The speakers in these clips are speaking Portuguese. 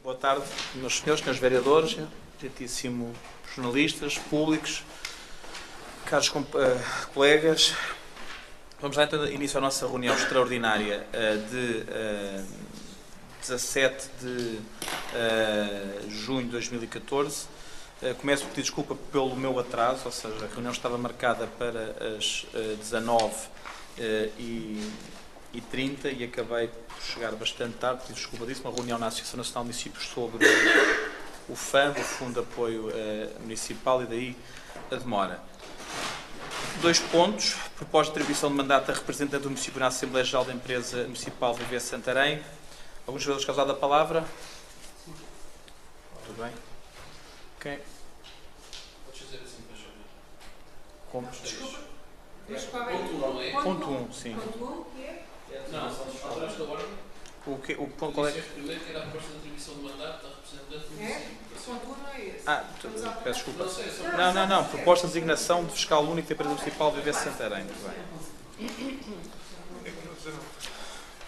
Boa tarde, meus senhores vereadores, gentilíssimos jornalistas, públicos, caros colegas. Vamos dar então início à nossa reunião extraordinária de 17 de junho de 2014. Começo por pedir desculpa pelo meu atraso, ou seja, a reunião estava marcada para as 19h30 e acabei por chegar bastante tarde, pedir desculpa disso, uma reunião na Associação Nacional de Municípios sobre o FAM, o Fundo de Apoio Municipal, e daí a demora. 2 pontos: proposta de atribuição de mandato a representante do município na Assembleia Geral da Empresa Municipal Viver Santarém. Alguns jogadores querem usar a palavra? Tudo bem? Ok. Podes fazer assim, para chamar. Como? Desculpa. Ponto 1, sim. Ponto 1, que é? Não, são os padrões da ordem. O ponto qual é? Primeiro que era a proposta de atribuição de mandato da representante do É? município. Ponto 1 não é esse. Peço desculpa. Não sei, só Não. Proposta de designação de fiscal único da Empresa Municipal Viver Santarém. Muito bem. Muito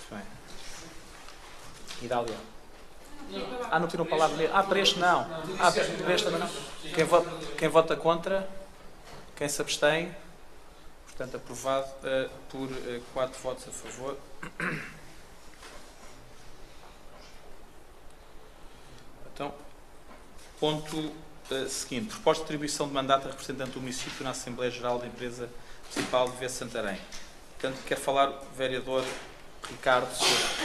bem. Idália. Não tiram palavra. Para este não. Para este também não. Quem vota contra? Quem se abstém? Portanto, aprovado por 4 votos a favor. Então, ponto seguinte. Proposta de atribuição de mandato a representante do município na Assembleia Geral da Empresa Municipal de Viver Santarém. Portanto, quer falar o vereador Ricardo Sousa. acho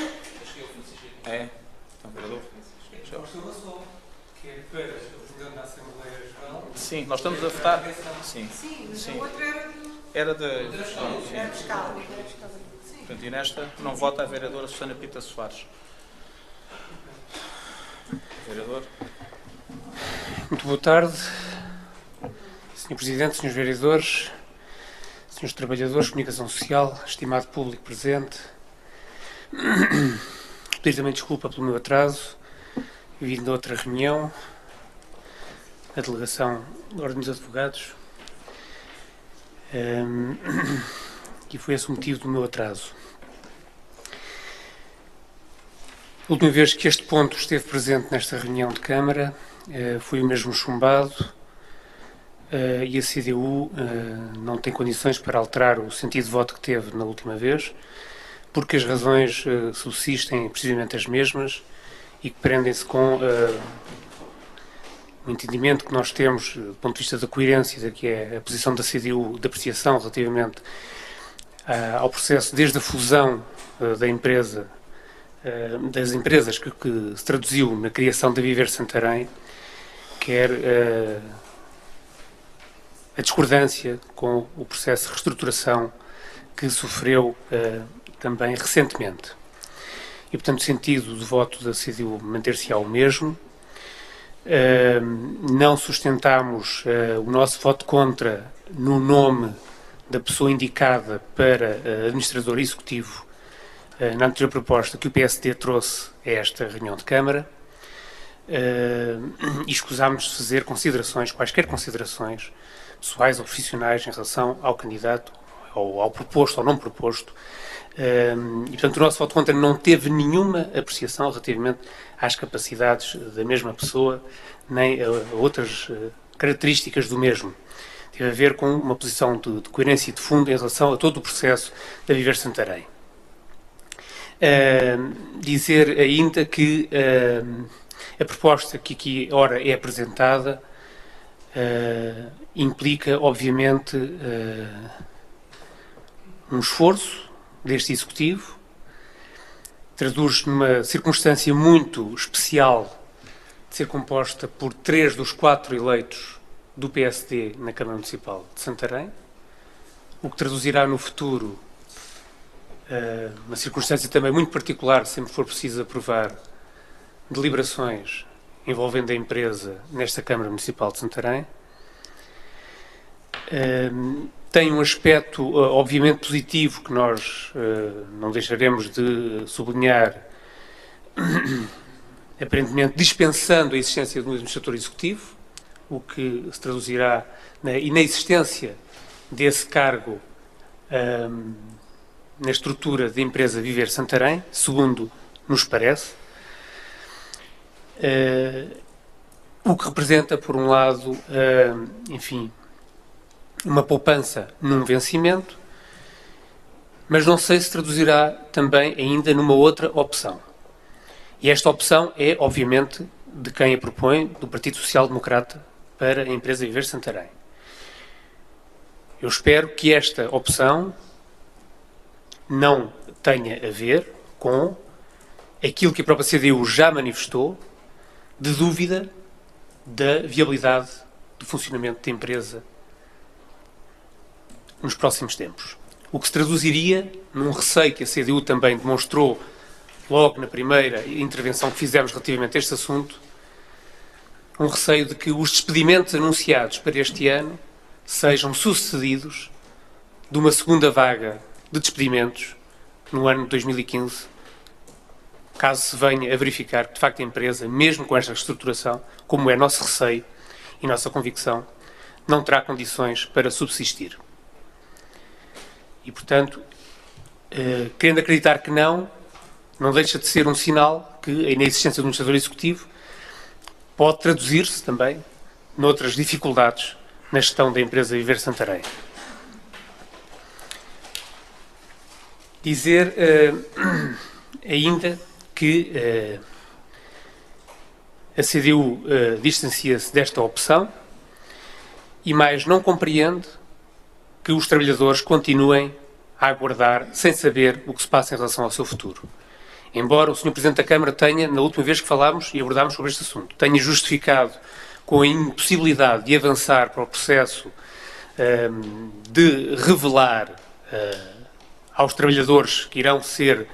que é o Francisco. É? Então, vereador. Que é para o Presidente da Assembleia Geral. Sim, nós estamos a votar. Sim. Sim, mas Sim. a outra era de... Era de... Era Sim. fiscal. Sim. Portanto, e nesta não vota a vereadora Susana Pita Soares. Vereador. Muito boa tarde, Sr. Presidente, Srs. Vereadores, Srs. Trabalhadores de Comunicação Social, estimado público presente. Pedir também desculpa pelo meu atraso, vindo de outra reunião, a delegação da Ordem dos Advogados, e foi esse o motivo do meu atraso. A última vez que este ponto esteve presente nesta reunião de Câmara foi o mesmo chumbado e a CDU não tem condições para alterar o sentido de voto que teve na última vez, porque as razões subsistem precisamente as mesmas e que prendem-se com o entendimento que nós temos do ponto de vista da coerência da que é a posição da CDU de apreciação relativamente ao processo desde a fusão da empresa, das empresas que se traduziu na criação da Viver Santarém, quer a discordância com o processo de reestruturação que sofreu também recentemente. E, portanto, o sentido do voto da CDU manter-se-á o mesmo. Não sustentamos o nosso voto contra no nome da pessoa indicada para administrador executivo na anterior proposta que o PSD trouxe a esta reunião de Câmara, e escusámos de fazer considerações, quaisquer considerações pessoais ou profissionais em relação ao candidato, ou ao proposto ou não proposto, e portanto o nosso voto contra não teve nenhuma apreciação relativamente às capacidades da mesma pessoa, nem a outras características do mesmo. Teve a ver com uma posição de coerência e de fundo em relação a todo o processo da Viver Santarém. Dizer ainda que a proposta que aqui ora é apresentada implica, obviamente, um esforço deste Executivo, traduz-se numa circunstância muito especial de ser composta por 3 dos 4 eleitos do PSD na Câmara Municipal de Santarém, o que traduzirá no futuro uma circunstância também muito particular, sempre for preciso aprovar deliberações envolvendo a empresa nesta Câmara Municipal de Santarém. Tem um aspecto, obviamente, positivo que nós não deixaremos de sublinhar, aparentemente dispensando a existência de um administrador executivo, o que se traduzirá na inexistência desse cargo na estrutura da empresa Viver Santarém, segundo nos parece. o que representa, por um lado, enfim, uma poupança num vencimento, mas não sei se traduzirá também ainda numa outra opção. E esta opção é, obviamente, de quem a propõe, do Partido Social Democrata, para a empresa Viver Santarém. Eu espero que esta opção não tenha a ver com aquilo que a própria CDU já manifestou de dúvida da viabilidade do funcionamento da empresa nos próximos tempos. O que se traduziria num receio que a CDU também demonstrou logo na primeira intervenção que fizemos relativamente a este assunto, um receio de que os despedimentos anunciados para este ano sejam sucedidos de uma segunda vaga de despedimentos no ano de 2015, caso se venha a verificar que, de facto, a empresa, mesmo com esta reestruturação, como é nosso receio e nossa convicção, não terá condições para subsistir. E, portanto, querendo acreditar que não deixa de ser um sinal que a inexistência do administrador executivo pode traduzir-se também noutras dificuldades na gestão da empresa Viver Santarém. Dizer ainda que a CDU distancia-se desta opção e mais não compreende que os trabalhadores continuem a aguardar sem saber o que se passa em relação ao seu futuro. Embora o Sr. Presidente da Câmara tenha, na última vez que falámos e abordámos sobre este assunto, tenha justificado com a impossibilidade de avançar para o processo de revelar aos trabalhadores que irão ser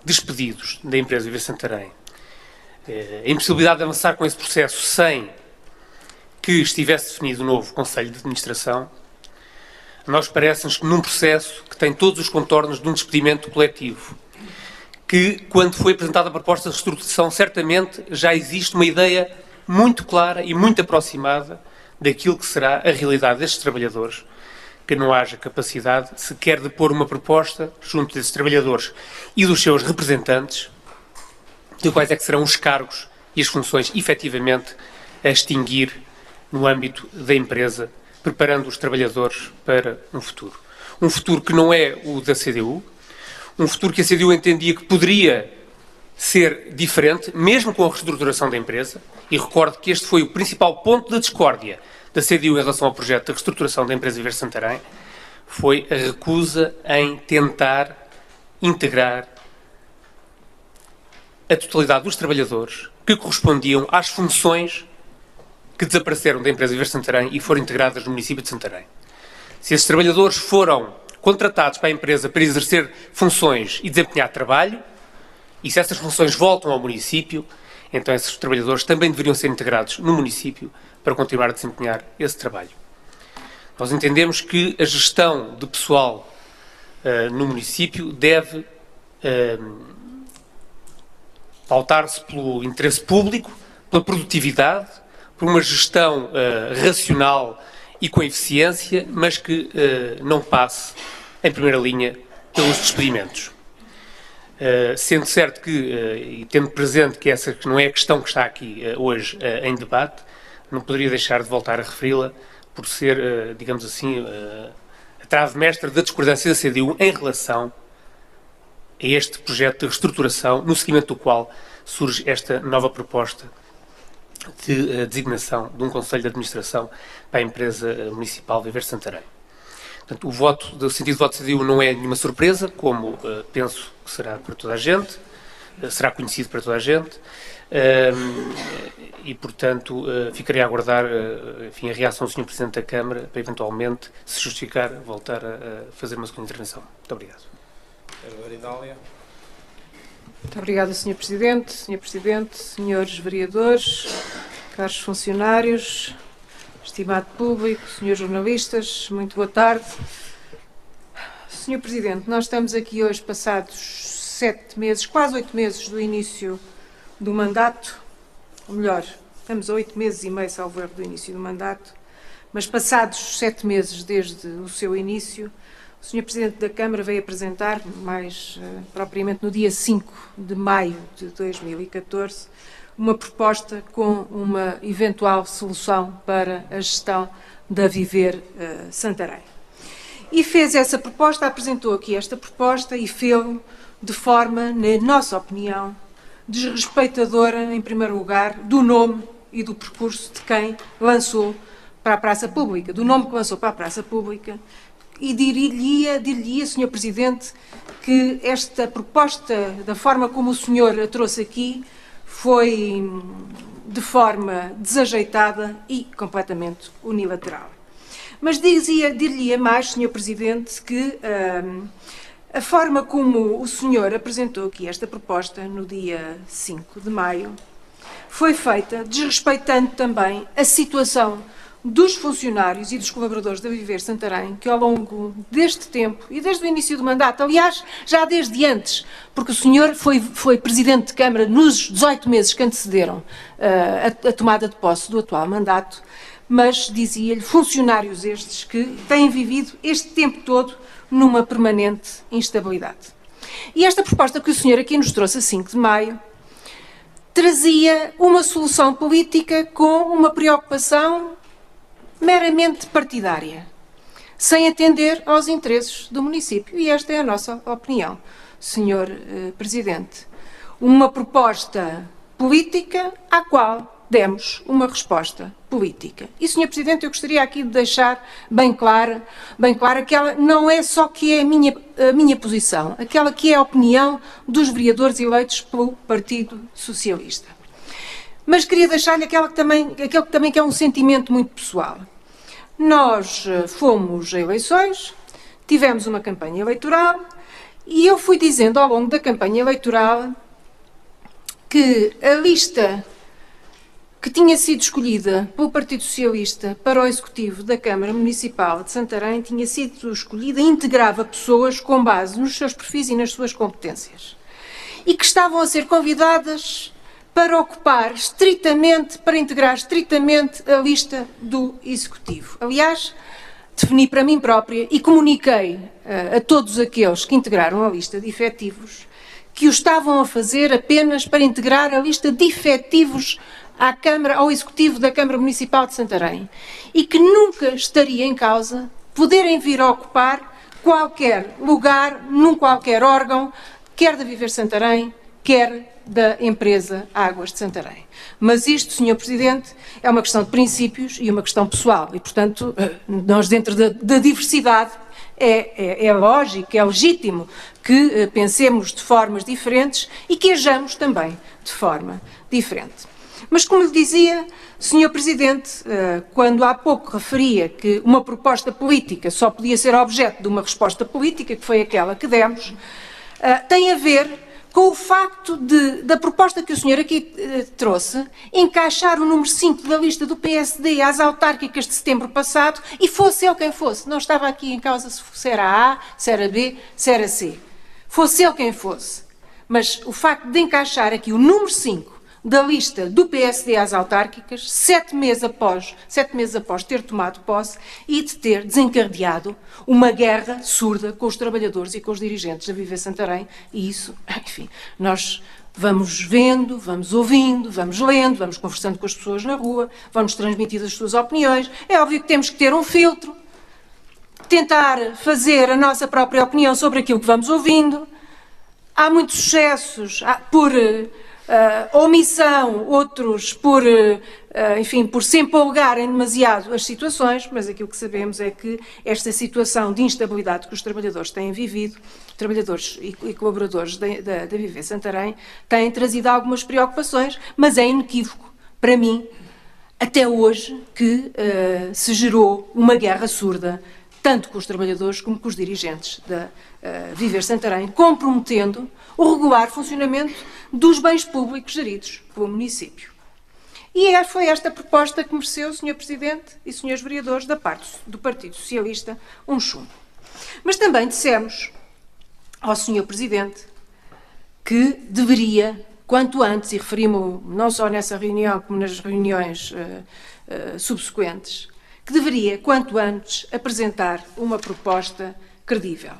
despedidos da empresa Viver Santarém, a impossibilidade de avançar com esse processo sem que estivesse definido um novo Conselho de Administração, nós parece-nos que num processo que tem todos os contornos de um despedimento coletivo, que, quando foi apresentada a proposta de reestruturação, certamente já existe uma ideia muito clara e muito aproximada daquilo que será a realidade destes trabalhadores, que não haja capacidade sequer de pôr uma proposta junto desses trabalhadores e dos seus representantes de quais é que serão os cargos e as funções efetivamente a extinguir no âmbito da empresa, preparando os trabalhadores para um futuro. Um futuro que não é o da CDU, um futuro que a CDU entendia que poderia ser diferente, mesmo com a reestruturação da empresa, e recordo que este foi o principal ponto de discórdia da CDU em relação ao projeto de reestruturação da empresa Viver Santarém, foi a recusa em tentar integrar a totalidade dos trabalhadores que correspondiam às funções que desapareceram da empresa Viver Santarém e foram integradas no município de Santarém. Se esses trabalhadores foram contratados para a empresa para exercer funções e desempenhar trabalho, e se essas funções voltam ao município, então esses trabalhadores também deveriam ser integrados no município para continuar a desempenhar esse trabalho. Nós entendemos que a gestão de pessoal no município deve pautar-se pelo interesse público, pela produtividade, por uma gestão racional e com eficiência, mas que não passe, em primeira linha, pelos despedimentos. Sendo certo que, e tendo presente que essa não é a questão que está aqui hoje em debate, não poderia deixar de voltar a referi-la por ser, digamos assim, a trave mestra da discordância da CDU em relação a este projeto de reestruturação, no seguimento do qual surge esta nova proposta de designação de um Conselho de Administração para a empresa municipal Viver Santarém. Portanto, o sentido de voto da CDU não é nenhuma surpresa, como penso que será para toda a gente, será conhecido para toda a gente, e, portanto, ficarei a aguardar enfim, a reação do Sr. Presidente da Câmara para, eventualmente, se justificar, voltar a fazer uma segunda intervenção. Muito obrigado. Muito obrigada, Sr. Presidente. Sr. Presidente, senhores vereadores, caros funcionários, estimado público, senhores jornalistas, muito boa tarde. Sr. Presidente, nós estamos aqui hoje passados 7 meses, quase 8 meses do início do mandato, ou melhor, estamos a 8 meses e meio, salvo erro, do início do mandato, mas passados 7 meses desde o seu início, o Sr. Presidente da Câmara veio apresentar, mais propriamente no dia 5 de maio de 2014, uma proposta com uma eventual solução para a gestão da Viver Santarém. E fez essa proposta, apresentou aqui esta proposta e fez-o de forma, na nossa opinião, desrespeitadora, em primeiro lugar, do nome e do percurso de quem lançou para a praça pública, do nome que lançou para a praça pública, e dir-lhe-ia, Sr. Presidente, que esta proposta, da forma como o senhor a trouxe aqui, foi de forma desajeitada e completamente unilateral. Mas dir-lhe-ia mais, Sr. Presidente, que a forma como o senhor apresentou aqui esta proposta, no dia 5 de maio, foi feita desrespeitando também a situação dos funcionários e dos colaboradores da Viver Santarém, que ao longo deste tempo e desde o início do mandato, aliás, já desde antes, porque o senhor foi Presidente de Câmara nos 18 meses que antecederam a tomada de posse do atual mandato, mas dizia-lhe, funcionários estes que têm vivido este tempo todo numa permanente instabilidade. E esta proposta que o senhor aqui nos trouxe a 5 de maio trazia uma solução política com uma preocupação meramente partidária, sem atender aos interesses do município. E esta é a nossa opinião, Sr. Presidente. Uma proposta política à qual demos uma resposta política. E, Sr. Presidente, eu gostaria aqui de deixar bem clara que ela não é só que é a minha posição, aquela que é a opinião dos vereadores eleitos pelo Partido Socialista. Mas queria deixar-lhe aquele que também é um sentimento muito pessoal. Nós fomos a eleições, tivemos uma campanha eleitoral e eu fui dizendo ao longo da campanha eleitoral que a lista que tinha sido escolhida pelo Partido Socialista para o Executivo da Câmara Municipal de Santarém tinha sido escolhida e integrava pessoas com base nos seus perfis e nas suas competências. E que estavam a ser convidadas para para integrar estritamente a lista do Executivo. Aliás, defini para mim própria e comuniquei a todos aqueles que integraram a lista de efetivos que o estavam a fazer apenas para integrar a lista de efetivos ao Executivo da Câmara Municipal de Santarém e que nunca estaria em causa poderem vir a ocupar qualquer lugar, num qualquer órgão, quer da Viver Santarém, quer da empresa Águas de Santarém. Mas isto, Sr. Presidente, é uma questão de princípios e uma questão pessoal e, portanto, nós dentro da diversidade é lógico, é legítimo que pensemos de formas diferentes e que ajamos também de forma diferente. Mas, como lhe dizia, Sr. Presidente, quando há pouco referia que uma proposta política só podia ser objeto de uma resposta política, que foi aquela que demos, tem a ver com o facto da proposta que o senhor aqui trouxe, encaixar o número 5 da lista do PSD às autárquicas de setembro passado, e fosse ele quem fosse. Não estava aqui em causa se era A, se era B, se era C. Fosse ele quem fosse. Mas o facto de encaixar aqui o número 5 da lista do PSD às autárquicas, 7 meses após ter tomado posse e de ter desencadeado uma guerra surda com os trabalhadores e com os dirigentes da Viver Santarém, e isso, enfim, nós vamos vendo, vamos ouvindo, vamos lendo, vamos conversando com as pessoas na rua, vamos transmitindo as suas opiniões. É óbvio que temos que ter um filtro, tentar fazer a nossa própria opinião sobre aquilo que vamos ouvindo. Há muitos excessos por omissão, outros por se empolgarem demasiado as situações, mas aquilo que sabemos é que esta situação de instabilidade que os trabalhadores têm vivido, trabalhadores e colaboradores da Viver Santarém, têm trazido algumas preocupações, mas é inequívoco para mim, até hoje, que se gerou uma guerra surda, tanto com os trabalhadores como com os dirigentes da Viver Santarém, comprometendo o regular funcionamento dos bens públicos geridos pelo município. E foi esta proposta que mereceu, Sr. Presidente e Srs. Vereadores, da parte do Partido Socialista, um chumbo. Mas também dissemos ao Sr. Presidente que deveria, quanto antes, e referi-me não só nessa reunião como nas reuniões subsequentes, que deveria, quanto antes, apresentar uma proposta credível.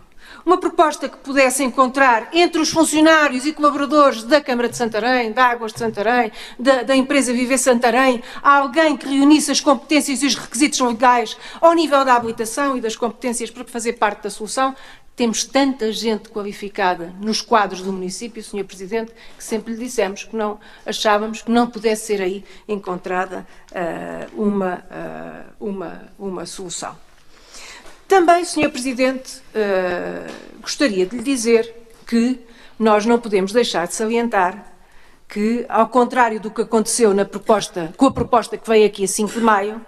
Uma proposta que pudesse encontrar entre os funcionários e colaboradores da Câmara de Santarém, da Águas de Santarém, da empresa Viver Santarém, alguém que reunisse as competências e os requisitos legais ao nível da habilitação e das competências para fazer parte da solução. Temos tanta gente qualificada nos quadros do município, Sr. Presidente, que sempre lhe dissemos que não achávamos que não pudesse ser aí encontrada uma solução. Também, Sr. Presidente, gostaria de lhe dizer que nós não podemos deixar de salientar que, ao contrário do que aconteceu com a proposta que veio aqui a 5 de maio,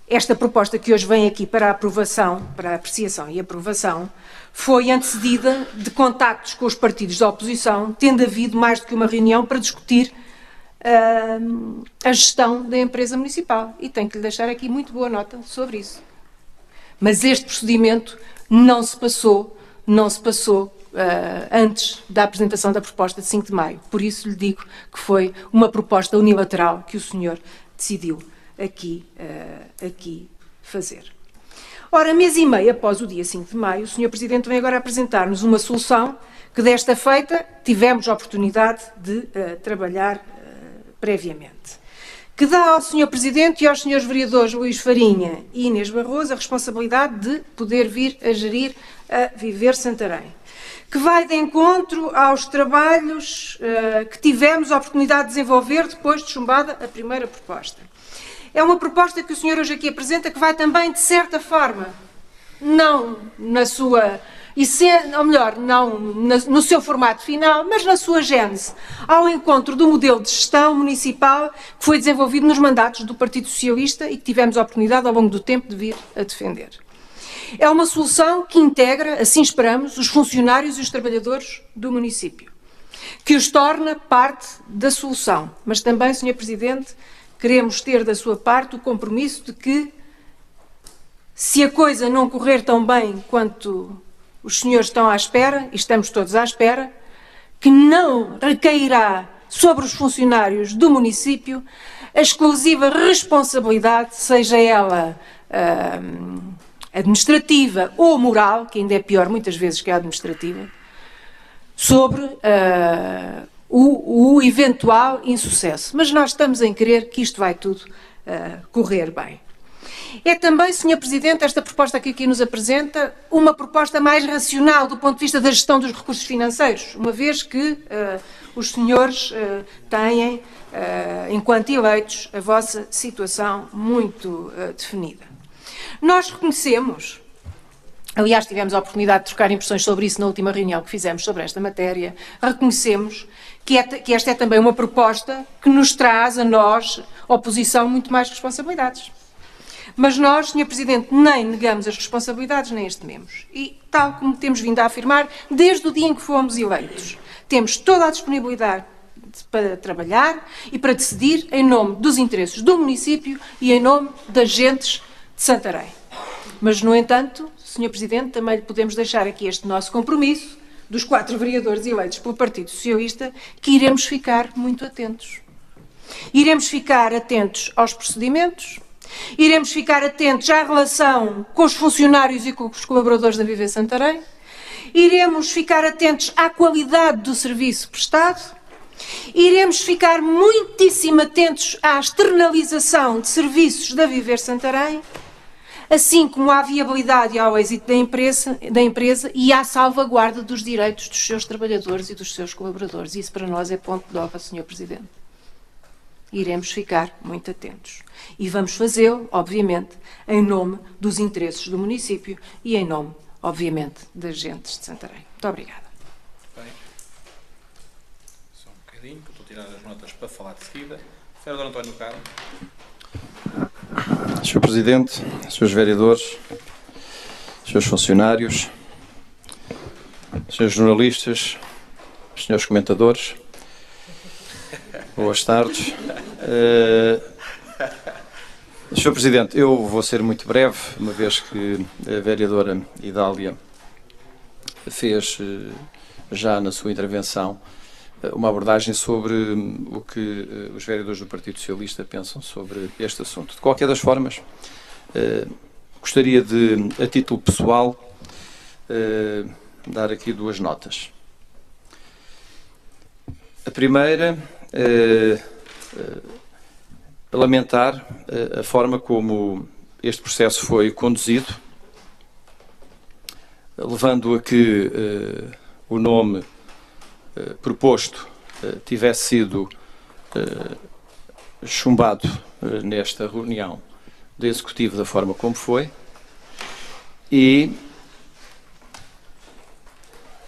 esta proposta que hoje vem aqui para aprovação, para apreciação e aprovação, foi antecedida de contactos com os partidos da oposição, tendo havido mais do que uma reunião para discutir a gestão da empresa municipal. E tenho que lhe deixar aqui muito boa nota sobre isso. Mas este procedimento não se passou antes da apresentação da proposta de 5 de maio. Por isso lhe digo que foi uma proposta unilateral que o senhor decidiu aqui fazer. Ora, mês e meio após o dia 5 de maio, o Sr. Presidente vem agora apresentar-nos uma solução que desta feita tivemos a oportunidade de trabalhar previamente, que dá ao Sr. Presidente e aos Srs. Vereadores Luís Farinha e Inês Barroso a responsabilidade de poder vir a gerir a Viver Santarém, que vai de encontro aos trabalhos que tivemos a oportunidade de desenvolver depois de chumbada a primeira proposta. É uma proposta que o senhor hoje aqui apresenta que vai também, de certa forma, não na sua ou melhor, não no seu formato final, mas na sua gênese, ao encontro do modelo de gestão municipal que foi desenvolvido nos mandatos do Partido Socialista e que tivemos a oportunidade ao longo do tempo de vir a defender. É uma solução que integra, assim esperamos, os funcionários e os trabalhadores do município, que os torna parte da solução, mas também, Sr. Presidente, queremos ter da sua parte o compromisso de que, se a coisa não correr tão bem quanto os senhores estão à espera, e estamos todos à espera, que não recairá sobre os funcionários do município a exclusiva responsabilidade, seja ela administrativa ou moral, que ainda é pior muitas vezes que a administrativa, sobre o eventual insucesso. Mas nós estamos em crer que isto vai tudo correr bem. É também, Sr. Presidente, esta proposta que aqui nos apresenta, uma proposta mais racional do ponto de vista da gestão dos recursos financeiros, uma vez que os senhores têm, enquanto eleitos, a vossa situação muito definida. Nós reconhecemos, aliás, tivemos a oportunidade de trocar impressões sobre isso na última reunião que fizemos sobre esta matéria, reconhecemos que esta é também uma proposta que nos traz a nós, oposição, muito mais responsabilidades. Mas nós, Sr. Presidente, nem negamos as responsabilidades, nem as tememos. E, tal como temos vindo a afirmar, desde o dia em que fomos eleitos, temos toda a disponibilidade para trabalhar e para decidir em nome dos interesses do município e em nome das gentes de Santarém. Mas, no entanto, Sr. Presidente, também lhe podemos deixar aqui este nosso compromisso dos 4 vereadores eleitos pelo Partido Socialista, que iremos ficar muito atentos. Iremos ficar atentos aos procedimentos, iremos ficar atentos à relação com os funcionários e com os colaboradores da Viver Santarém, iremos ficar atentos à qualidade do serviço prestado, iremos ficar muitíssimo atentos à externalização de serviços da Viver Santarém, assim como à viabilidade e ao êxito da empresa e à salvaguarda dos direitos dos seus trabalhadores e dos seus colaboradores. Isso para nós é ponto de honra, Sr. Presidente. Iremos ficar muito atentos. E vamos fazê-lo, obviamente, em nome dos interesses do município e em nome, obviamente, das gentes de Santarém. Muito obrigada. Bem, só um bocadinho, que eu estou a tirar as notas para falar de seguida. Vereador António Carlos. Sr. Presidente, Srs. Vereadores, Srs. Funcionários, Srs. Jornalistas, Srs. Comentadores, boas tardes. Sr. Presidente, eu vou ser muito breve, uma vez que a vereadora Idália fez já na sua intervenção uma abordagem sobre o que os vereadores do Partido Socialista pensam sobre este assunto. De qualquer das formas, gostaria de, a título pessoal, dar aqui duas notas. A primeira, lamentar a forma como este processo foi conduzido, levando a que o nome proposto tivesse sido chumbado nesta reunião do Executivo da forma como foi, e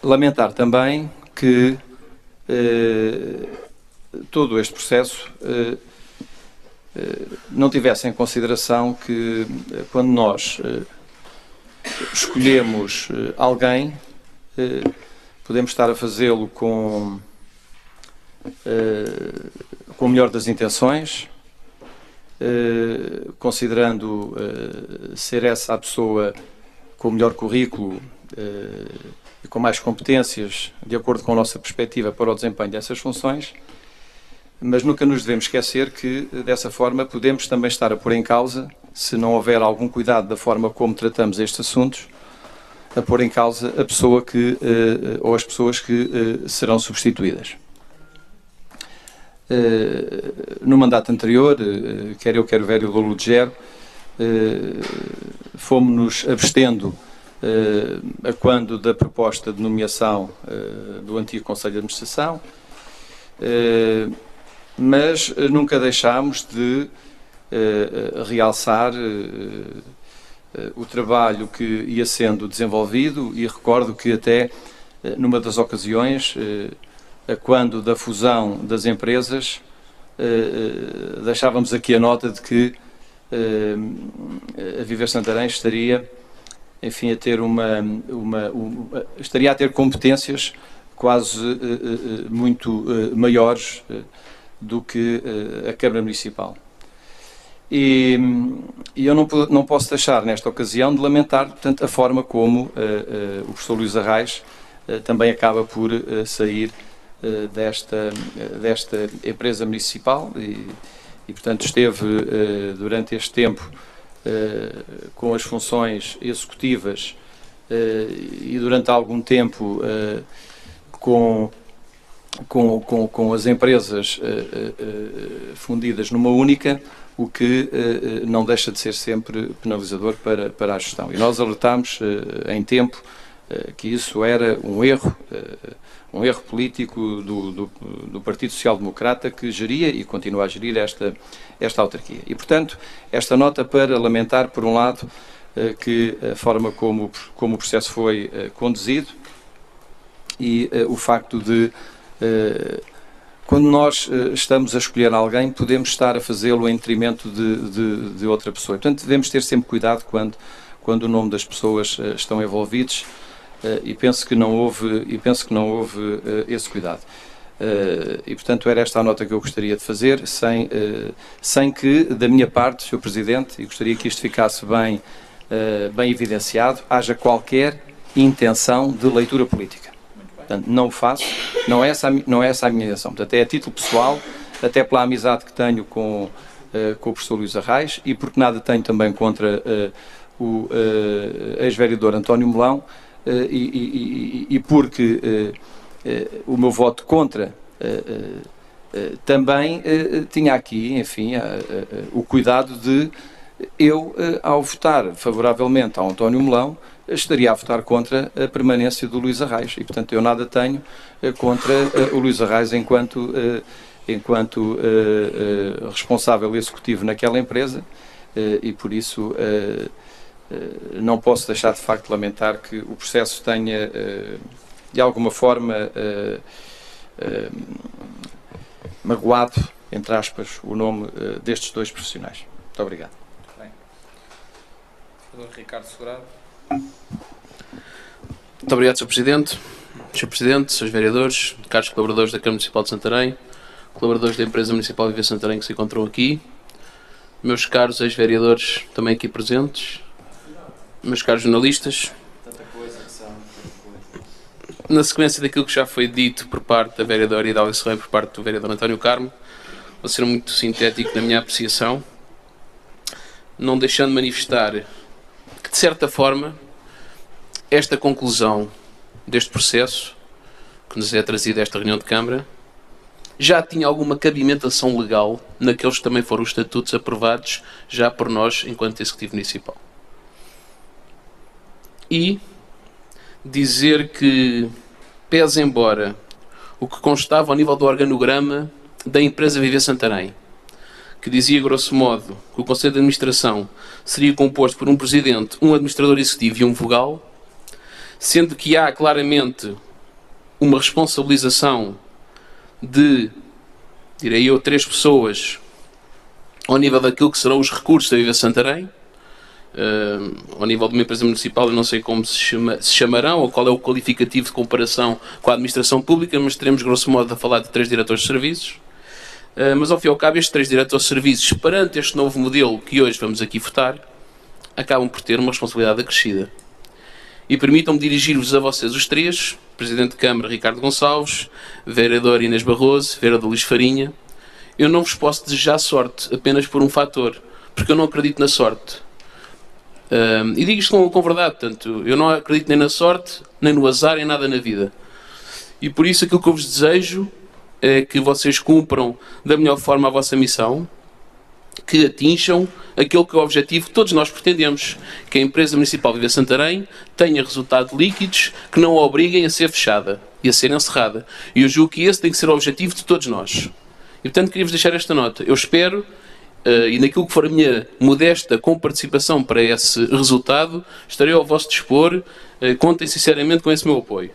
lamentar também que todo este processo não tivesse em consideração que quando nós escolhemos alguém, podemos estar a fazê-lo com o melhor das intenções, considerando ser essa a pessoa com o melhor currículo e com mais competências, de acordo com a nossa perspectiva, para o desempenho dessas funções, mas nunca nos devemos esquecer que, dessa forma, podemos também estar a pôr em causa, se não houver algum cuidado da forma como tratamos estes assuntos, a pôr em causa a pessoa que, ou as pessoas que serão substituídas. No mandato anterior, quer eu, quer o vereador Ludgero, fomos-nos abstendo a quando da proposta de nomeação do antigo Conselho de Administração, mas nunca deixámos de realçar o trabalho que ia sendo desenvolvido, e recordo que até numa das ocasiões, a quando da fusão das empresas, deixávamos aqui a nota de que a Viver Santarém estaria, enfim, a ter estaria a ter competências quase muito maiores do que a Câmara Municipal. E eu não posso deixar, nesta ocasião, de lamentar, portanto, a forma como o professor Luís Arrais também acaba por sair desta empresa municipal e, portanto, esteve durante este tempo com as funções executivas e durante algum tempo com as empresas fundidas numa única, o que não deixa de ser sempre penalizador para a gestão. E nós alertámos em tempo que isso era um erro político do Partido Social Democrata, que geria e continua a gerir esta autarquia. E, portanto, esta nota para lamentar, por um lado, que a forma como o processo foi conduzido e o facto de, quando nós estamos a escolher alguém, podemos estar a fazê-lo em detrimento de outra pessoa. Portanto, devemos ter sempre cuidado quando o nome das pessoas estão envolvidos, e penso que não houve esse cuidado. E, portanto, era esta a nota que eu gostaria de fazer, sem que, da minha parte, Sr. Presidente, e gostaria que isto ficasse bem evidenciado, haja qualquer intenção de leitura política. Portanto, não o faço, não é essa a minha intenção. Portanto, é a título pessoal, até pela amizade que tenho com o professor Luís Arrais, e porque nada tenho também contra o ex-vereador António Melão, e porque o meu voto contra também tinha aqui, enfim, o cuidado de eu, ao votar favoravelmente ao António Melão, estaria a votar contra a permanência do Luís Arrais, e, portanto, eu nada tenho contra o Luís Arrais enquanto responsável executivo naquela empresa, e por isso não posso deixar de facto de lamentar que o processo tenha de alguma forma magoado, entre aspas, o nome destes dois profissionais. Muito obrigado. Muito bem. Vereador Ricardo Segurado. Muito obrigado, Sr. Presidente. Sr. Presidente, Srs. Vereadores, caros colaboradores da Câmara Municipal de Santarém, colaboradores da Empresa Municipal Viver Santarém que se encontram aqui, meus caros ex-vereadores também aqui presentes, meus caros jornalistas, na sequência daquilo que já foi dito por parte da vereadora Idália Serrão e por parte do vereador António Carmo, vou ser muito sintético na minha apreciação, não deixando de manifestar que, de certa forma, esta conclusão deste processo, que nos é trazida a esta reunião de Câmara, já tinha alguma cabimentação legal naqueles que também foram os estatutos aprovados já por nós enquanto Executivo Municipal. E dizer que, pese embora o que constava ao nível do organograma da empresa Viver Santarém, que dizia, grosso modo, que o Conselho de Administração seria composto por um presidente, um administrador executivo e um vogal, sendo que há claramente uma responsabilização de, direi eu, 3 pessoas ao nível daquilo que serão os recursos da Viver Santarém. Ao nível de uma empresa municipal, eu não sei como se chamarão ou qual é o qualificativo de comparação com a administração pública, mas teremos, grosso modo, a falar de 3 diretores de serviços. Mas, ao fim e ao cabo, estes 3 diretores de serviços, perante este novo modelo que hoje vamos aqui votar, acabam por ter uma responsabilidade acrescida. E permitam-me dirigir-vos a vocês os 3, Presidente de Câmara Ricardo Gonçalves, Vereador Inês Barroso, Vereador Luís Farinha. Eu não vos posso desejar sorte apenas por um fator, porque eu não acredito na sorte. E digo isto com verdade, portanto, eu não acredito nem na sorte, nem no azar, em nada na vida. E por isso aquilo que eu vos desejo é que vocês cumpram da melhor forma a vossa missão, que atinjam aquele que é o objetivo que todos nós pretendemos, que a empresa municipal Viver Santarém tenha resultados líquidos que não a obriguem a ser fechada e a ser encerrada. E eu julgo que esse tem que ser o objetivo de todos nós. E portanto queria-vos deixar esta nota. Eu espero, e naquilo que for a minha modesta comparticipação para esse resultado, estarei ao vosso dispor, contem sinceramente com esse meu apoio.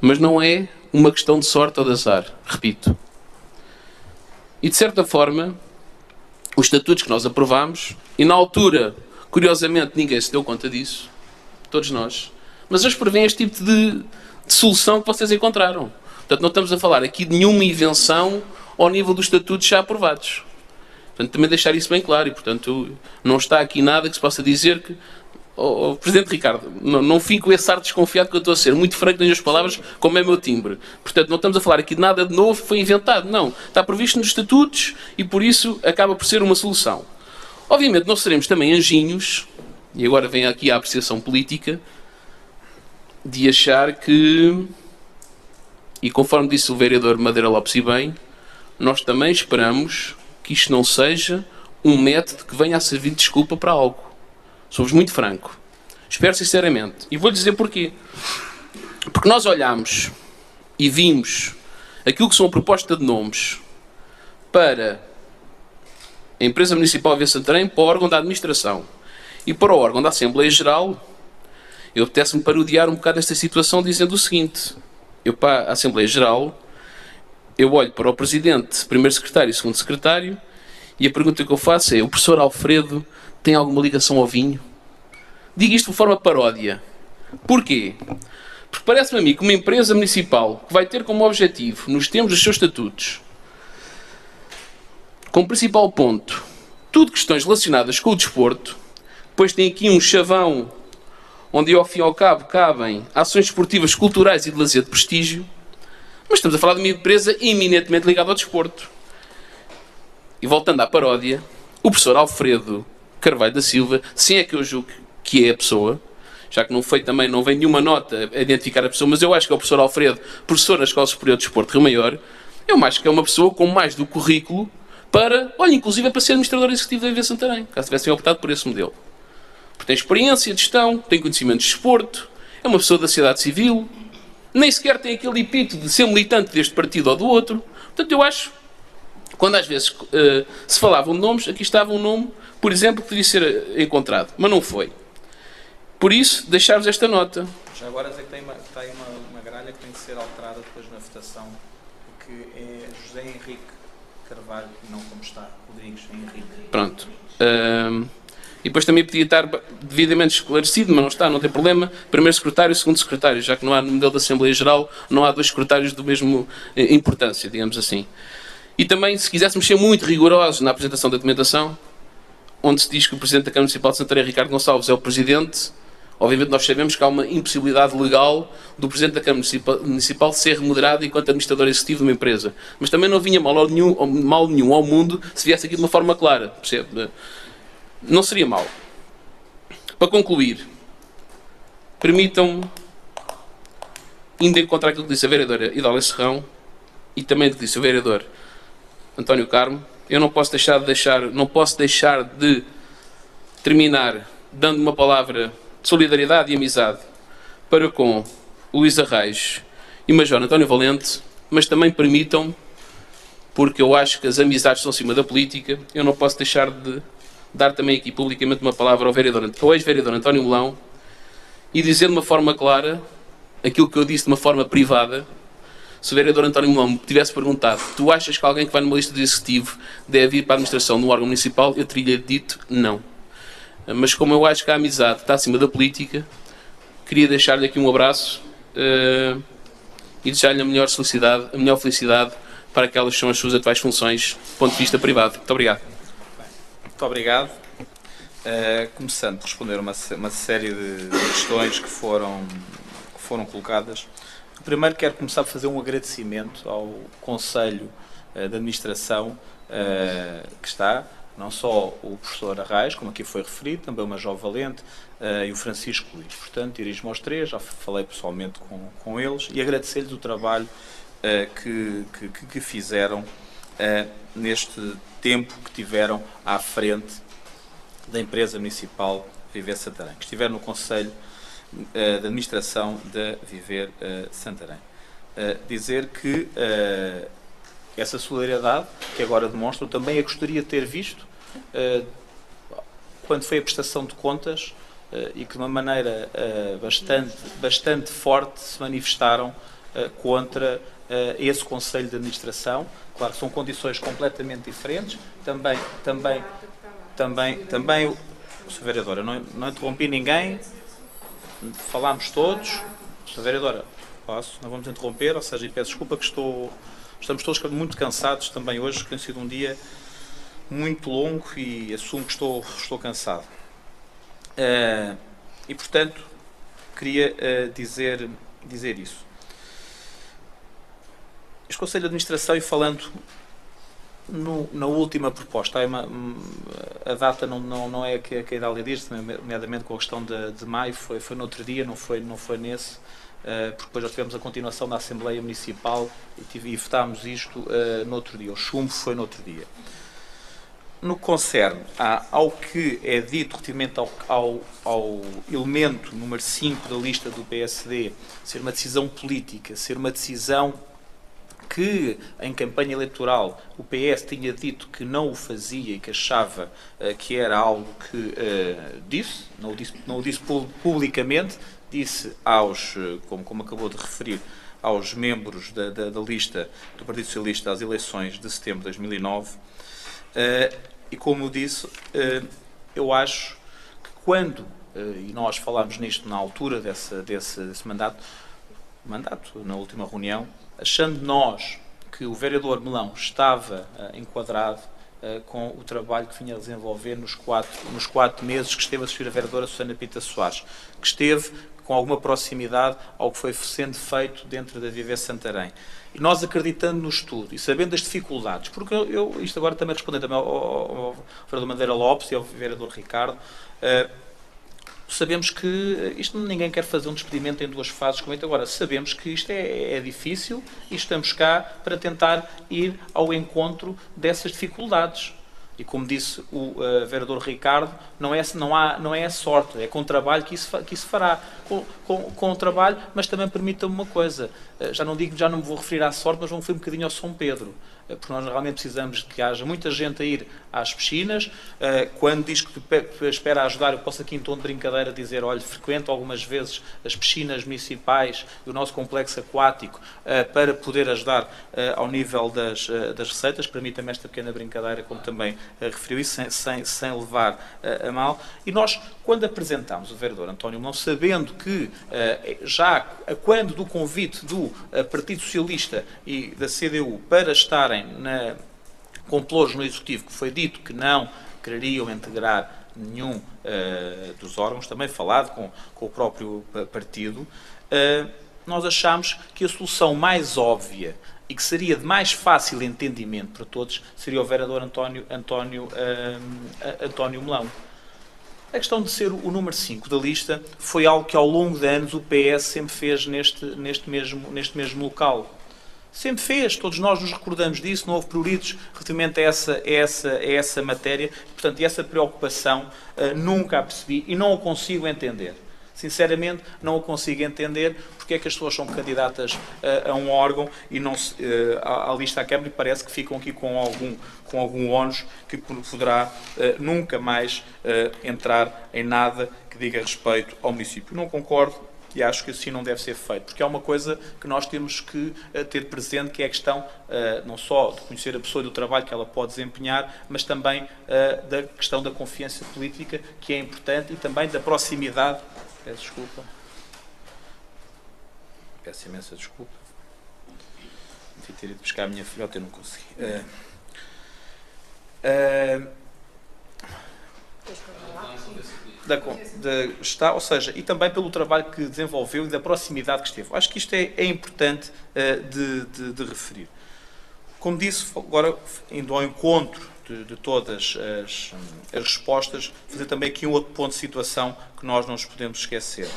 Mas não é uma questão de sorte ou de azar, repito. E de certa forma, os estatutos que nós aprovámos, e na altura, curiosamente, ninguém se deu conta disso, todos nós, mas eles prevêem este tipo de solução que vocês encontraram. Portanto, não estamos a falar aqui de nenhuma invenção ao nível dos estatutos já aprovados. Portanto, também deixar isso bem claro, e portanto, não está aqui nada que se possa dizer que... Presidente Ricardo, não fico com esse ar desconfiado que eu estou a ser, muito franco nas minhas palavras, como é o meu timbre. Portanto, não estamos a falar aqui de nada de novo que foi inventado, não. Está previsto nos estatutos e por isso acaba por ser uma solução. Obviamente, nós seremos também anjinhos, e agora vem aqui a apreciação política, de achar que, e conforme disse o vereador Madeira Lopes e bem, nós também esperamos que isto não seja um método que venha a servir de desculpa para algo. Sou-vos muito franco. Espero sinceramente. E vou-lhe dizer porquê. Porque nós olhamos e vimos aquilo que são a proposta de nomes para a empresa municipal de Viver Santarém, para o órgão da administração e para o órgão da Assembleia Geral. Eu apetece-me parodiar um bocado esta situação dizendo o seguinte: eu para a Assembleia Geral, eu olho para o Presidente, Primeiro Secretário e Segundo Secretário, e a pergunta que eu faço é: o professor Alfredo tem alguma ligação ao vinho? Digo isto de forma paródia. Porquê? Porque parece-me a mim que uma empresa municipal que vai ter como objetivo, nos termos dos seus estatutos, como principal ponto, tudo questões relacionadas com o desporto, depois tem aqui um chavão onde ao fim e ao cabo cabem ações esportivas, culturais e de lazer de prestígio, mas estamos a falar de uma empresa eminentemente ligada ao desporto. E voltando à paródia, o professor Alfredo Carvalho da Silva, sim, é que eu julgo que é a pessoa, já que não vem nenhuma nota a identificar a pessoa, mas eu acho que é o professor Alfredo, professor na Escola Superior de Desporto Rio Maior. Eu acho que é uma pessoa com mais do currículo para, inclusive para ser administrador executivo da Viver Santarém, caso tivessem optado por esse modelo. Porque tem experiência de gestão, tem conhecimento de desporto, é uma pessoa da sociedade civil, nem sequer tem aquele epíteto de ser militante deste partido ou do outro. Portanto, eu acho, quando às vezes se falavam de nomes, aqui estava um nome, por exemplo, que podia ser encontrado, mas não foi. Por isso, deixar-vos esta nota. Já agora dizer que está aí uma gralha que tem que ser alterada depois na votação, porque é José Henrique Carvalho, não como está, Rodrigues Henrique. Pronto. E depois também podia estar devidamente esclarecido, mas não está, não tem problema. Primeiro secretário e segundo secretário, já que não há no modelo da Assembleia Geral, não há 2 secretários do mesmo importância, digamos assim. E também, se quiséssemos ser muito rigorosos na apresentação da documentação, onde se diz que o Presidente da Câmara Municipal de Santarém, Ricardo Gonçalves, é o Presidente, obviamente nós sabemos que há uma impossibilidade legal do Presidente da Câmara Municipal ser remunerado enquanto administrador executivo de uma empresa. Mas também não vinha mal nenhum ao mundo se viesse aqui de uma forma clara, percebe? Não seria mal. Para concluir, permitam-me, indo encontrar aquilo que disse a vereadora Idália Serrão e também o que disse o vereador António Carmo, eu não posso deixar de terminar dando uma palavra de solidariedade e amizade para com o Luís Arraes e o Major António Valente, mas também permitam-me, porque eu acho que as amizades estão acima da política, eu não posso deixar de dar também aqui publicamente uma palavra ao ex-vereador António Melão e dizer de uma forma clara aquilo que eu disse de uma forma privada. Se o vereador António Melão me tivesse perguntado: tu achas que alguém que vai numa lista do executivo deve ir para a administração de um órgão municipal? Eu teria dito não. Mas como eu acho que a amizade está acima da política, queria deixar-lhe aqui um abraço e desejar-lhe a melhor felicidade para aquelas que são as suas atuais funções do ponto de vista privado. Muito obrigado. Muito obrigado. Começando por responder uma série de questões que foram colocadas. Primeiro quero começar por fazer um agradecimento ao Conselho de Administração que está, não só o professor Arraes, como aqui foi referido, também o Major Valente e o Francisco Luís. Portanto, dirijo-me aos três, já falei pessoalmente com eles e agradecer-lhes o trabalho que fizeram neste tempo que tiveram à frente da empresa municipal Viver Santarém, que estiveram no Conselho de Administração da Viver Santarém. Dizer que essa solidariedade que agora demonstram também a gostaria de ter visto quando foi a prestação de contas e que de uma maneira bastante forte se manifestaram contra esse Conselho de Administração. Claro que são condições completamente diferentes. Também Sr. Vereadora, não interrompi ninguém, falámos todos. Sr. Vereadora, não vamos interromper, ou seja, e peço desculpa que estamos todos muito cansados também hoje, que tem sido um dia muito longo e assumo que estou cansado. E, portanto, queria dizer isso. Este Conselho de Administração, e falando na última proposta, a data não é que a Idália diz, nomeadamente com a questão de maio, foi no outro dia, não foi nesse, porque depois já tivemos a continuação da Assembleia Municipal e votámos isto no outro dia. O chumbo foi no outro dia. No que concerne ao que é dito relativamente ao elemento número 5 da lista do PSD, ser uma decisão política, ser uma decisão que em campanha eleitoral o PS tinha dito que não o fazia e que achava que era algo que disse, não o disse publicamente, disse como acabou de referir, aos membros da lista do Partido Socialista às eleições de setembro de 2009, e como eu disse, eu acho que quando, e nós falámos nisto na altura desse mandato, na última reunião, achando nós que o vereador Melão estava enquadrado com o trabalho que vinha a desenvolver nos quatro meses que esteve a assistir a vereadora Susana Pita Soares, que esteve com alguma proximidade ao que foi sendo feito dentro da Viver Santarém. E nós acreditando no estudo e sabendo das dificuldades, porque isto agora também respondendo também ao vereador Madeira Lopes e ao vereador Ricardo, sabemos que isto ninguém quer fazer um despedimento em duas fases como agora. Sabemos que isto é difícil e estamos cá para tentar ir ao encontro dessas dificuldades. E como disse o vereador Ricardo, não é a sorte, é com o trabalho que isso fará. Com o trabalho, mas também permita-me uma coisa, já não me vou referir à sorte, mas vou referir um bocadinho ao São Pedro, porque nós realmente precisamos de que haja muita gente a ir às piscinas. Quando diz que espera ajudar, eu posso aqui em tom de brincadeira dizer, olha, frequento algumas vezes as piscinas municipais do nosso complexo aquático para poder ajudar ao nível das receitas. Permita-me esta pequena brincadeira, como também referiu isso, sem levar a mal. E nós, quando apresentámos o vereador António Melão, sabendo que já quando do convite do Partido Socialista e da CDU para estarem com pelouros no Executivo, que foi dito que não queriam integrar nenhum dos órgãos, também falado com o próprio partido, nós achámos que a solução mais óbvia e que seria de mais fácil entendimento para todos seria o vereador António Melão. A questão de ser o número 5 da lista foi algo que ao longo de anos o PS sempre fez neste mesmo local. Sempre fez, todos nós nos recordamos disso, não houve pruridos relativamente a essa matéria. Portanto, essa preocupação nunca a percebi e não a consigo entender. Sinceramente, não o consigo entender porque é que as pessoas são candidatas a um órgão e não à lista à Câmara e parece que ficam aqui com algum ónus que poderá nunca mais entrar em nada que diga respeito ao município. Não concordo e acho que assim não deve ser feito, porque é uma coisa que nós temos que ter presente, que é a questão não só de conhecer a pessoa e do trabalho que ela pode desempenhar, mas também da questão da confiança política, que é importante, e também da proximidade. Peço desculpa. Peço imensa desculpa. Devia ter ido buscar a minha filhota e não consegui. Ou seja, e também pelo trabalho que desenvolveu e da proximidade que esteve. Acho que isto é importante de referir. Como disse, agora indo ao encontro de todas as respostas, fazer também aqui um outro ponto de situação que nós não nos podemos esquecer.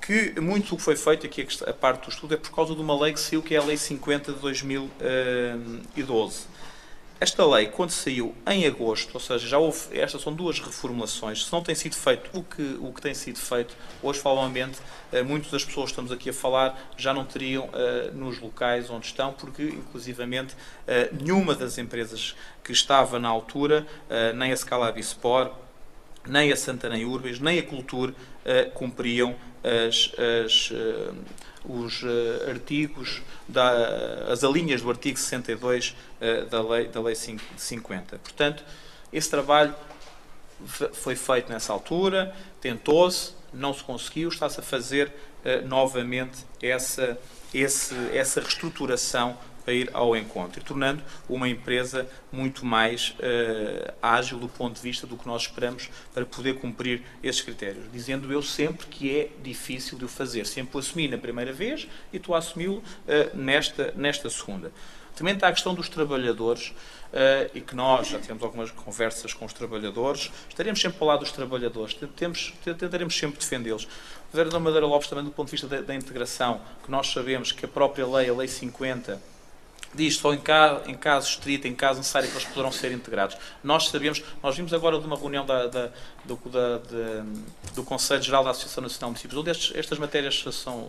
Que muito do que foi feito aqui, a parte do estudo, é por causa de uma lei que saiu, que é a Lei 50 de 2012. Esta lei, quando saiu em agosto, ou seja, já houve, estas são duas reformulações, se não tem sido feito o que tem sido feito, hoje, provavelmente, muitas das pessoas que estamos aqui a falar já não teriam nos locais onde estão, porque, inclusivamente, nenhuma das empresas que estava na altura, nem a Scalavispor, nem a Santarém Urbes, nem a Cultur, cumpriam os artigos, as alíneas do artigo 62 da Lei 50. Portanto, esse trabalho foi feito nessa altura, tentou-se, não se conseguiu, está-se a fazer novamente essa reestruturação para ir ao encontro, e tornando uma empresa muito mais ágil do ponto de vista do que nós esperamos para poder cumprir esses critérios. Dizendo eu sempre que é difícil de o fazer. Sempre o assumi na primeira vez e estou a assumi-lo nesta segunda. Também está a questão dos trabalhadores, e que nós já tivemos algumas conversas com os trabalhadores. Estaremos sempre ao lado dos trabalhadores, tentaremos sempre defendê-los. O vereador Madeira Lopes, também do ponto de vista da integração, que nós sabemos que a própria lei, a Lei 50, diz só em caso estrito, em caso necessário, que eles poderão ser integrados. Nós sabemos, nós vimos agora de uma reunião do Conselho Geral da Associação Nacional de Municípios, onde estas matérias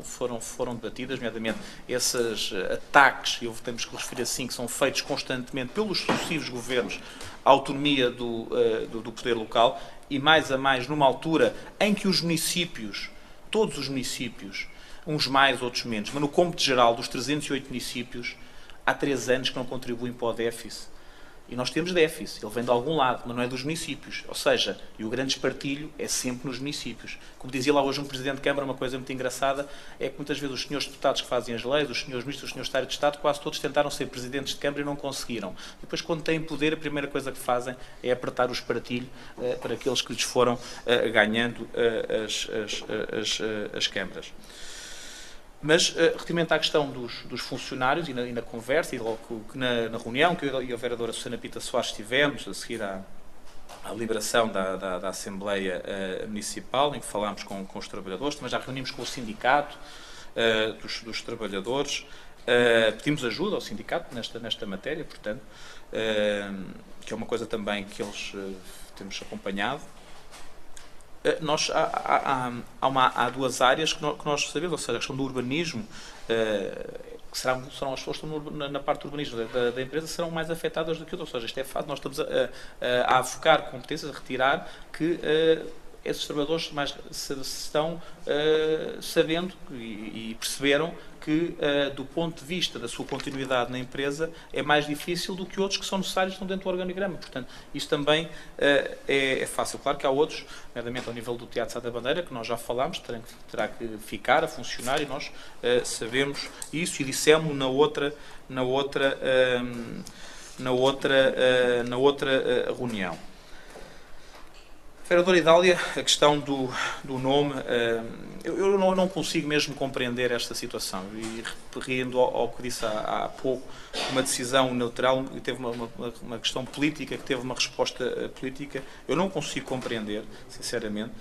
foram debatidas, nomeadamente esses ataques, e temos que referir assim, que são feitos constantemente pelos sucessivos governos à autonomia do poder local, e mais a mais numa altura em que os municípios, todos os municípios, uns mais, outros menos, mas no cômputo geral dos 308 municípios, há 3 anos que não contribuem para o déficit. E nós temos déficit, ele vem de algum lado, mas não é dos municípios. Ou seja, e o grande espartilho é sempre nos municípios. Como dizia lá hoje um Presidente de Câmara, uma coisa muito engraçada, é que muitas vezes os senhores deputados que fazem as leis, os senhores ministros, os senhores secretários de Estado, quase todos tentaram ser Presidentes de Câmara e não conseguiram. Depois, quando têm poder, a primeira coisa que fazem é apertar o espartilho para aqueles que lhes foram ganhando as câmaras. Mas, relativamente à questão dos funcionários e na conversa, e logo na reunião que eu e a vereadora Susana Pita Soares tivemos, a seguir à liberação da Assembleia Municipal, em que falámos com os trabalhadores, também já reunimos com o sindicato dos trabalhadores, pedimos ajuda ao sindicato nesta matéria, portanto, que é uma coisa também que eles temos acompanhado. Há 2 áreas que nós sabemos, ou seja, a questão do urbanismo, que serão as pessoas que estão na parte do urbanismo da empresa serão mais afetadas do que outras. Ou seja, isto é fato, nós estamos a focar competências, a retirar que esses trabalhadores mais estão sabendo e perceberam que, do ponto de vista da sua continuidade na empresa, é mais difícil do que outros que são necessários, estão dentro do organigrama. Portanto, isto também é fácil. Claro que há outros, nomeadamente ao nível do Teatro Sá da Bandeira, que nós já falámos, terá que ficar a funcionar, e nós sabemos isso e dissemos na outra reunião. Vereadora Idália, a questão do nome, eu não consigo mesmo compreender esta situação e referendo ao que disse há pouco, uma decisão neutral e teve uma questão política que teve uma resposta política, eu não consigo compreender, sinceramente.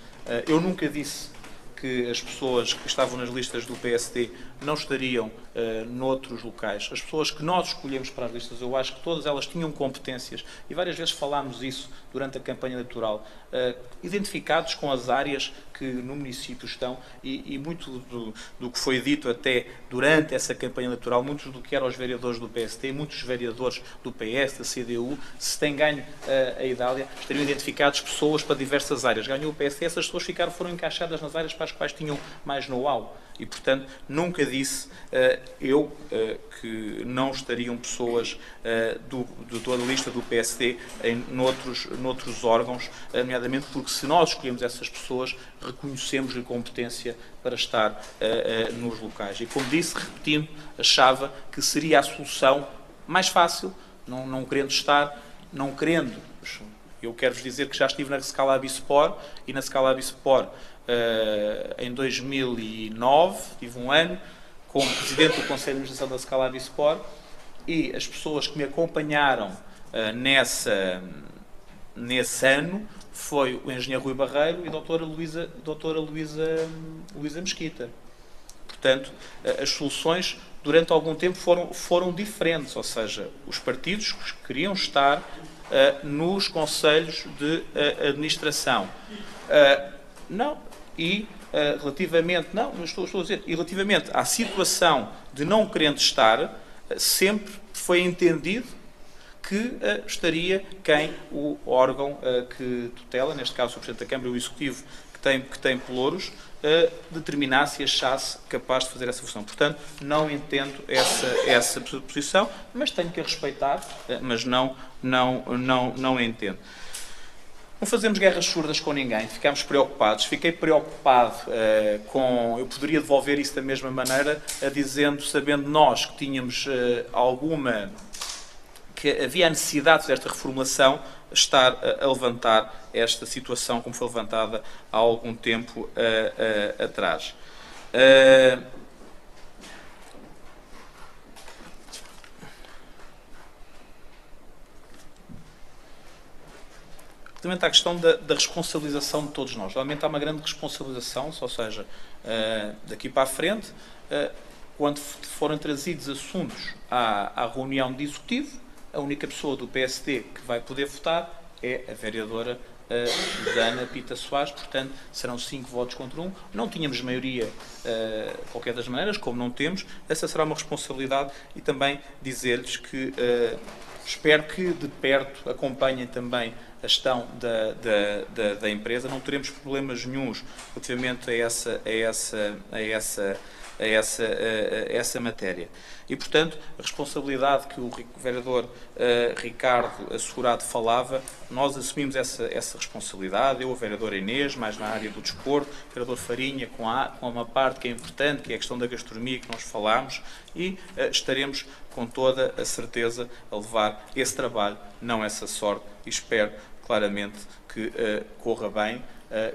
Eu nunca disse que as pessoas que estavam nas listas do PSD não estariam noutros locais. As pessoas que nós escolhemos para as listas, eu acho que todas elas tinham competências, e várias vezes falámos isso durante a campanha eleitoral, identificados com as áreas que no município estão, e muito do que foi dito até durante essa campanha eleitoral, muitos do que eram os vereadores do PSD, muitos vereadores do PS, da CDU, se tem ganho a Idália, estariam identificados pessoas para diversas áreas. Ganhou o PSD, essas pessoas foram encaixadas nas áreas para as quais tinham mais know-how. E, portanto, nunca disse que não estariam pessoas de toda a lista do PSD noutros órgãos, nomeadamente porque se nós escolhemos essas pessoas, reconhecemos-lhe competência para estar nos locais. E, como disse, repetindo, achava que seria a solução mais fácil, não querendo estar, não querendo. Eu quero-vos dizer que já estive na Scala Abispor, e na Scala Abispor, em 2009, tive um ano como Presidente do Conselho de Administração da Scala Abispor, e as pessoas que me acompanharam nesse ano foi o engenheiro Rui Barreiro e a doutora Luísa Mesquita. Portanto, as soluções durante algum tempo foram diferentes, ou seja, os partidos queriam estar nos conselhos de administração. Relativamente à situação de não querendo estar, sempre foi entendido que estaria o órgão que tutela, neste caso o Presidente da Câmara e o Executivo, que tem pelouros, determinasse e achasse capaz de fazer essa função. Portanto, não entendo essa posição, mas tenho que a respeitar, mas não entendo. Não fazemos guerras surdas com ninguém, ficámos preocupados. Fiquei preocupado eu poderia devolver isso da mesma maneira, sabendo nós que tínhamos que havia a necessidade desta reformulação, estar a levantar esta situação como foi levantada há algum tempo atrás. Relativamente à questão da responsabilização de todos nós. Realmente há uma grande responsabilização, ou seja, daqui para a frente, quando forem trazidos assuntos à reunião de executivo, a única pessoa do PSD que vai poder votar é a vereadora Ana Pita Soares, portanto serão 5 votos contra 1. Não tínhamos maioria qualquer das maneiras, como não temos, essa será uma responsabilidade, e também dizer-lhes que espero que de perto acompanhem também a gestão da empresa. Não teremos problemas nenhuns relativamente a essa matéria. E, portanto, a responsabilidade que o vereador Ricardo Assegurado falava, nós assumimos essa responsabilidade, eu, a vereadora Inês, mais na área do desporto, o vereador Farinha, com uma parte que é importante, que é a questão da gastronomia, que nós falámos, e estaremos com toda a certeza a levar esse trabalho, não essa sorte, e espero claramente que corra bem.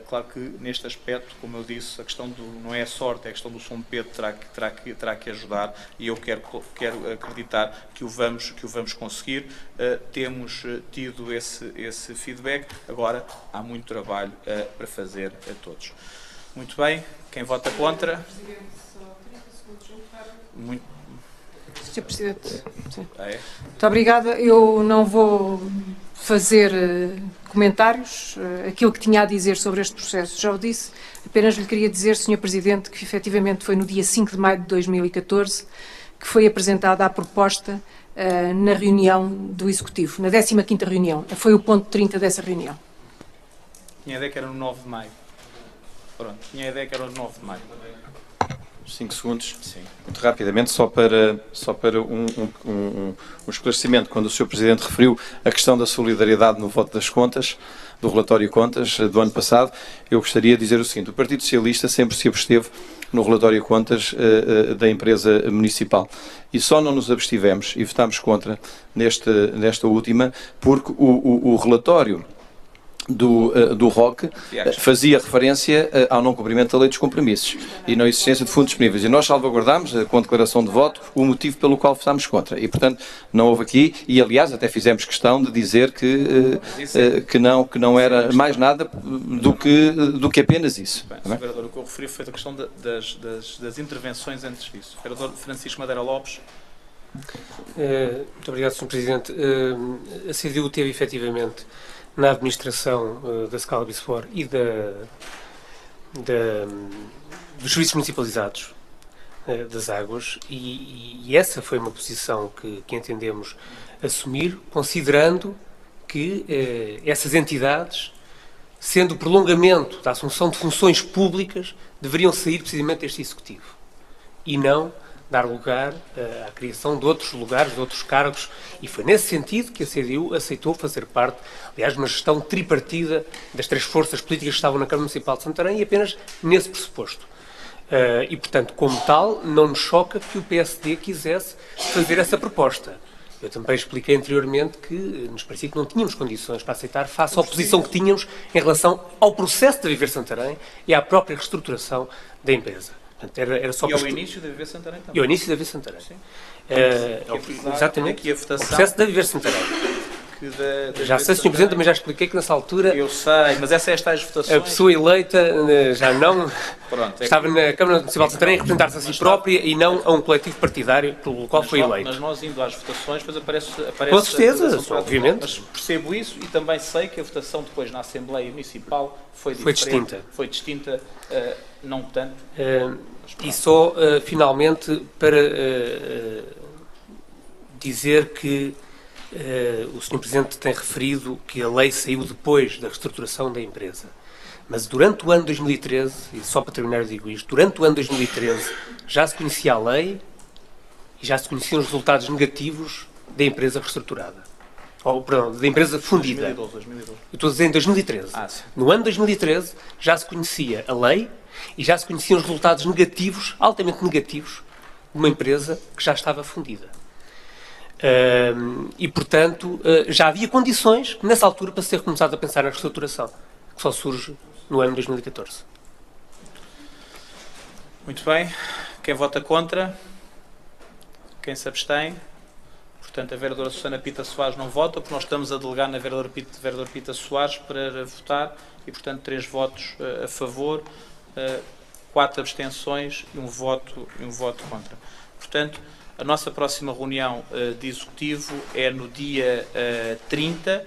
Claro que neste aspecto, como eu disse, a questão não é a sorte, é a questão do São Pedro terá que ajudar, e eu quero acreditar que o vamos conseguir. Temos tido esse feedback, agora há muito trabalho para fazer a todos. Muito bem, quem vota contra? Sr. Presidente, sim. Muito obrigada. Eu não vou fazer comentários. Aquilo que tinha a dizer sobre este processo já o disse. Apenas lhe queria dizer, Sr. Presidente, que efetivamente foi no dia 5 de maio de 2014 que foi apresentada a proposta na reunião do Executivo, na 15ª reunião. Foi o ponto 30 dessa reunião. Tinha a ideia que era no 9 de maio. Pronto, tinha a ideia que era no 9 de maio. 5 segundos. Sim. Muito rapidamente, só para um esclarecimento, quando o Sr. Presidente referiu a questão da solidariedade no voto das contas, do relatório de contas do ano passado, eu gostaria de dizer o seguinte: o Partido Socialista sempre se absteve no relatório de contas da empresa municipal, e só não nos abstivemos e votámos contra nesta última, porque o relatório do ROC fazia referência ao não cumprimento da lei dos compromissos e não existência de fundos disponíveis. E nós salvaguardámos, com a declaração de voto, o motivo pelo qual votámos contra. E, portanto, não houve aqui, e aliás até fizemos questão de dizer que não era mais nada do que apenas isso. Bem, Sr. Vereador, o que eu referi foi a questão das intervenções antes disso. Vereador Francisco Madeira Lopes. Muito obrigado, Sr. Presidente. A CDU teve efetivamente na administração da Scala Bispor e dos serviços municipalizados das águas e essa foi uma posição que entendemos assumir, considerando que essas entidades, sendo o prolongamento da assunção de funções públicas, deveriam sair precisamente deste Executivo e não dar lugar à criação de outros lugares, de outros cargos, e foi nesse sentido que a CDU aceitou fazer parte, aliás, de uma gestão tripartida das 3 forças políticas que estavam na Câmara Municipal de Santarém, e apenas nesse pressuposto. E, portanto, como tal, não nos choca que o PSD quisesse fazer essa proposta. Eu também expliquei anteriormente que nos parecia que não tínhamos condições para aceitar face à oposição que tínhamos em relação ao processo de Viver Santarém e à própria reestruturação da empresa. Portanto, era só E ao início da Viver Santarém também. E ao início da Viver Santarém. Sim. Exatamente. Aqui a O votação processo da Viver Santarém. Já sei, Sr. Presidente, também já expliquei que nessa altura Eu sei, mas essas tais votações... a pessoa eleita já não Pronto, estava na Câmara Municipal de Santarém a representar-se a si própria e não a um coletivo partidário pelo qual foi eleito. Mas nós indo às votações, depois aparece Com certeza, a votação obviamente. Mas percebo isso e também sei que a votação depois na Assembleia Municipal foi diferente. Foi distinta, não tanto. E só, finalmente, para dizer que o Sr. Presidente tem referido que a lei saiu depois da reestruturação da empresa. Mas durante o ano 2013, e só para terminar eu digo isto, durante o ano 2013 já se conhecia a lei e já se conheciam os resultados negativos da empresa reestruturada. Perdão, da empresa fundida. 2012. Eu estou a dizer em 2013. Sim. No ano 2013 já se conhecia a lei e já se conheciam os resultados negativos, altamente negativos, de uma empresa que já estava fundida. E, portanto, já havia condições, nessa altura, para ser começado a pensar na reestruturação, que só surge no ano 2014. Muito bem. Quem vota contra? Quem se abstém? Portanto, a vereadora Susana Pita Soares não vota, porque nós estamos a delegar na vereadora Pita Soares para votar e, portanto, 3 votos a favor, 4 abstenções e um voto contra. Portanto, a nossa próxima reunião de Executivo é no dia 30